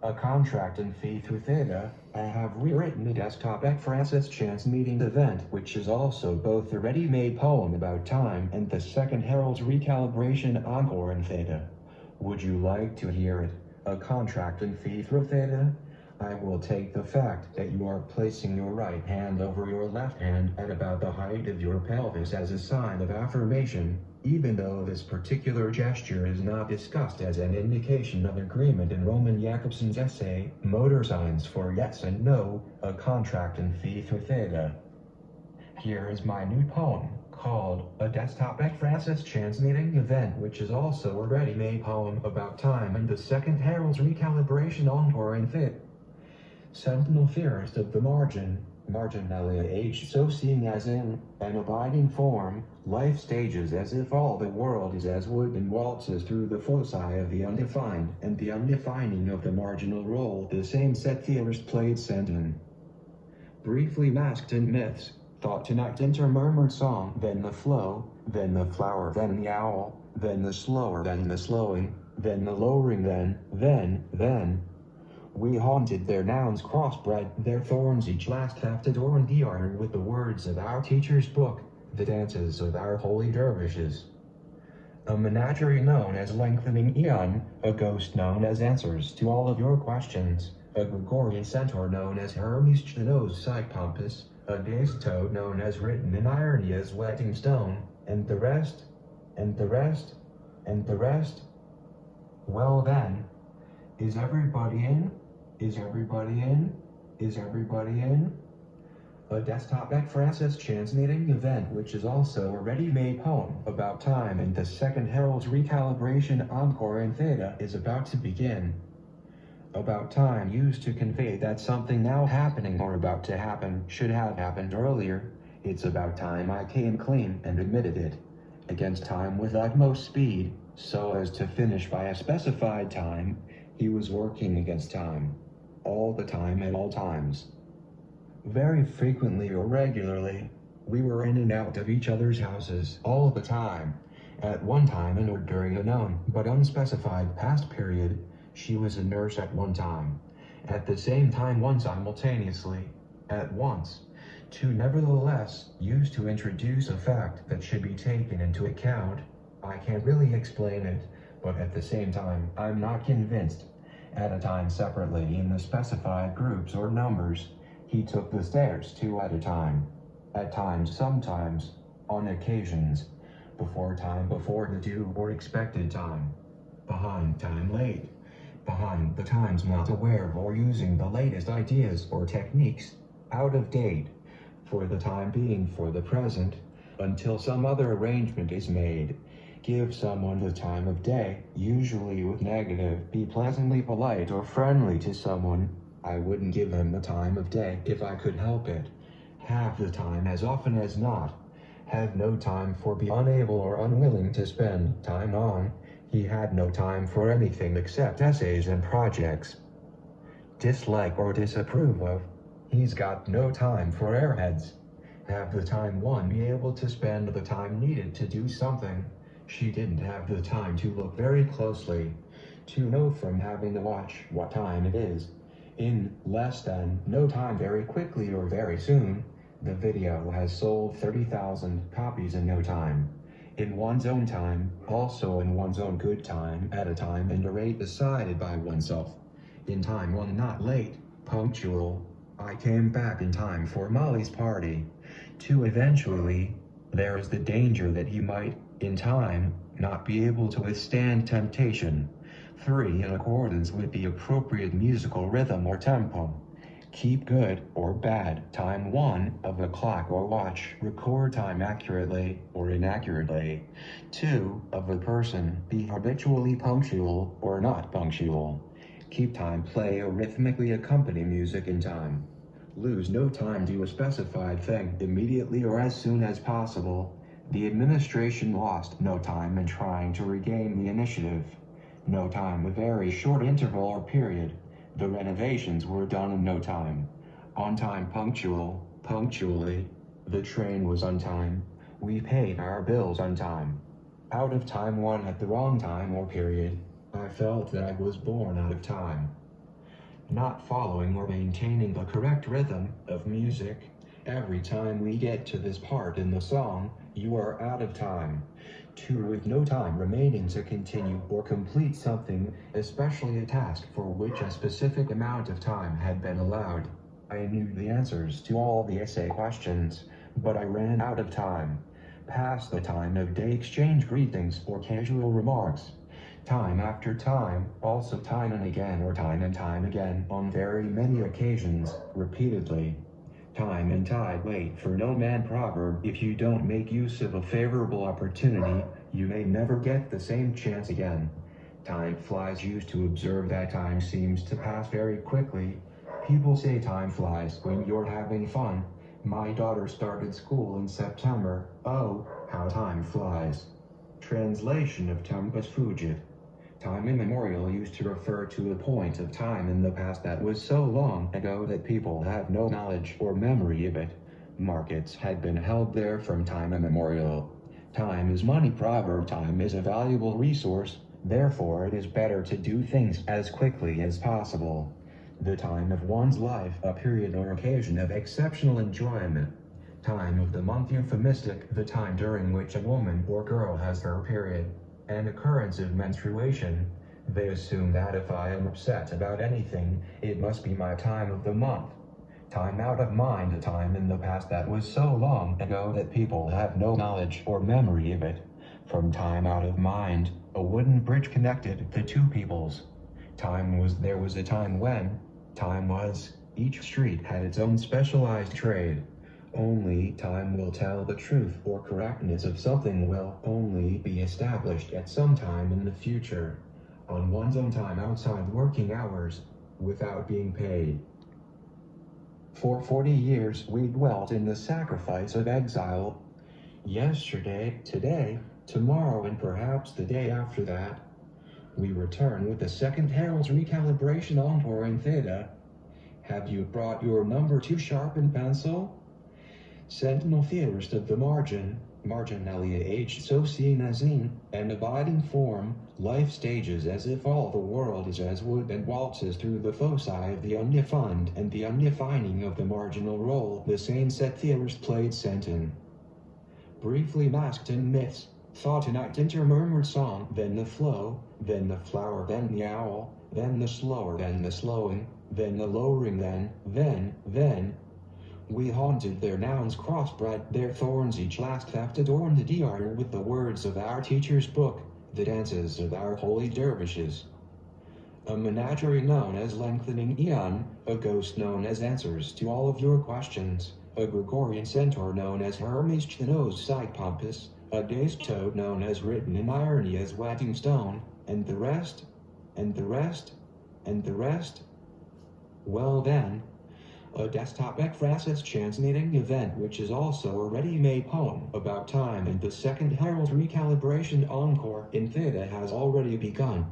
a contract and fee through Theta. I have rewritten the desktop ekphRasis chance meeting event, which is also both the ready-made poem about time and the second herald's recalibration encore in Theta. Would you like to hear it? A contract and fee through Theta? I will take the fact that you are placing your right hand over your left hand at about the height of your pelvis as a sign of affirmation, even though this particular gesture is not discussed as an indication of agreement in Roman Jakobson's essay, Motor Signs for Yes and No, a Contract and Fee through Theta. Here is my new poem, called A Desktop ekphRasis Chance Meeting Event, which is also a ready-made poem about time and the second herald's recalibration encore in Theta. Sentinel theorist of the marginalia H, so seeing as in an abiding form, life stages as if all the world is as wood and waltzes through the foci of the undefined and the undefining of the marginal role the same set theorist played Sentinel. Briefly masked in myths, thought tonight intermurmured song, then the flow, then the flower, then the owl, then the slower, then the slowing, then the lowering, then. We haunted their nouns crossbred, their thorns each last half adorned the art with the words of our teacher's book, the dances of our holy dervishes. A menagerie known as lengthening eon, a ghost known as answers to all of your questions, a Gregorian centaur known as Hermes Chenos Psychompus, a dazed toad known as written in irony as wedding stone, and the rest. Well then, is everybody in? Is everybody in? Is everybody in? A desktop ekphRasis chance meeting event, which is also a ready-made poem about time and the second herald's recalibration encore in Theta, is about to begin. About time used to convey that something now happening or about to happen should have happened earlier. It's about time I came clean and admitted it. Against time with utmost speed, so as to finish by a specified time. He was working against time. All the time at all times. Very frequently or regularly, we were in and out of each other's houses all the time. At one time and or during a known but unspecified past period, she was a nurse at one time. At the same time, one simultaneously. At once. To nevertheless use to introduce a fact that should be taken into account. I can't really explain it, but at the same time, I'm not convinced. At a time separately in the specified groups or numbers, he took the stairs two at a time. At times, sometimes, on occasions, before time, before the due or expected time, behind time, late, behind the times, not aware of or using the latest ideas or techniques, out of date, for the time being, for the present, until some other arrangement is made. Give someone the time of day, usually with negative. Be pleasantly polite or friendly to someone. I wouldn't give him the time of day if I could help it. Have the time as often as not. Have no time for be unable or unwilling to spend time on. He had no time for anything except essays and projects. Dislike or disapprove of. He's got no time for airheads. Have the time one be able to spend the time needed to do something. She didn't have the time to look very closely, to know from having to watch what time it is. In less than no time, very quickly or very soon, the video has sold 30,000 copies in no time. In one's own time, also in one's own good time, at a time and a rate decided by oneself. In time one, not late, punctual. I came back in time for Molly's party. 2 eventually, there is the danger that he might, in time, not be able to withstand temptation. 3. In accordance with the appropriate musical rhythm or tempo. Keep good or bad time 1 of the clock or watch. Record time accurately or inaccurately. 2. Of a person. Be habitually punctual or not punctual. Keep time. Play or rhythmically accompany music in time. Lose no time to a specified thing immediately or as soon as possible. The administration lost no time in trying to regain the initiative. No time, a very short interval or period. The renovations were done in no time. On time, punctual, punctually. The train was on time. We paid our bills on time. Out of time, one at the wrong time or period. I felt that I was born out of time. not following or maintaining the correct rhythm of music. Every time we get to this part in the song, you are out of time. 2. With no time remaining to continue or complete something, especially a task for which a specific amount of time had been allowed. I knew the answers to all the essay questions, but I ran out of time. Past the time of day exchange greetings or casual remarks. Time after time, also time and again or time and time again on very many occasions, repeatedly. Time and tide wait for no man proverb. If you don't make use of a favorable opportunity, you may never get the same chance again. Time flies. Used to observe that time seems to pass very quickly. People say time flies when you're having fun. My daughter started school in September. Oh, how time flies. Translation of Tempus Fugit. Time immemorial used to refer to a point of time in the past that was so long ago that people have no knowledge or memory of it. Markets had been held there from time immemorial. Time is money. Proverb. Time is a valuable resource, therefore it is better to do things as quickly as possible. The time of one's life, a period or occasion of exceptional enjoyment. Time of the month euphemistic, the time during which a woman or girl has her period. An occurrence of menstruation. They assume that if I am upset about anything, it must be my time of the month. Time out of mind, a time in the past that was so long ago that people have no knowledge or memory of it. From time out of mind, a wooden bridge connected the two peoples. Time was. There was a time when time was. Each street had its own specialized trade. Only time will tell the truth or correctness of something will only be established at some time in the future, on one's own time outside working hours, without being paid. For 40 years we dwelt in the sacrifice of exile. Yesterday, today, tomorrow, and perhaps the day after that, we return with the second herald's recalibration encorE in Theta. Have you brought your number 2 sharpened pencil? Sentinel theorist of the marginalia aged so seen as in an abiding form, life stages as if all the world is as wood and waltzes through the foci of the undefined and the undefining of the marginal role the sane set theorist played Sentin. Briefly masked in myths, thought in intermurmured song, then the flow, then the flower, then the owl, then the slower, then the slowing, then the lowering, then. We haunted their nouns crossbred, their thorns each last theft adorned the dr with the words of our teacher's book, the dances of our holy dervishes. A menagerie known as lengthening eon, a ghost known as answers to all of your questions, a Gregorian centaur known as hermesCH the nose psych pompous, a dazed toad known as written in irony as wetting stone, and the rest, and the rest, and the rest. Well then, a desktop ekphRasis translating evenT, which is also a ready-made poem about time and the second herald recalibration encorE in Theta, has already begun.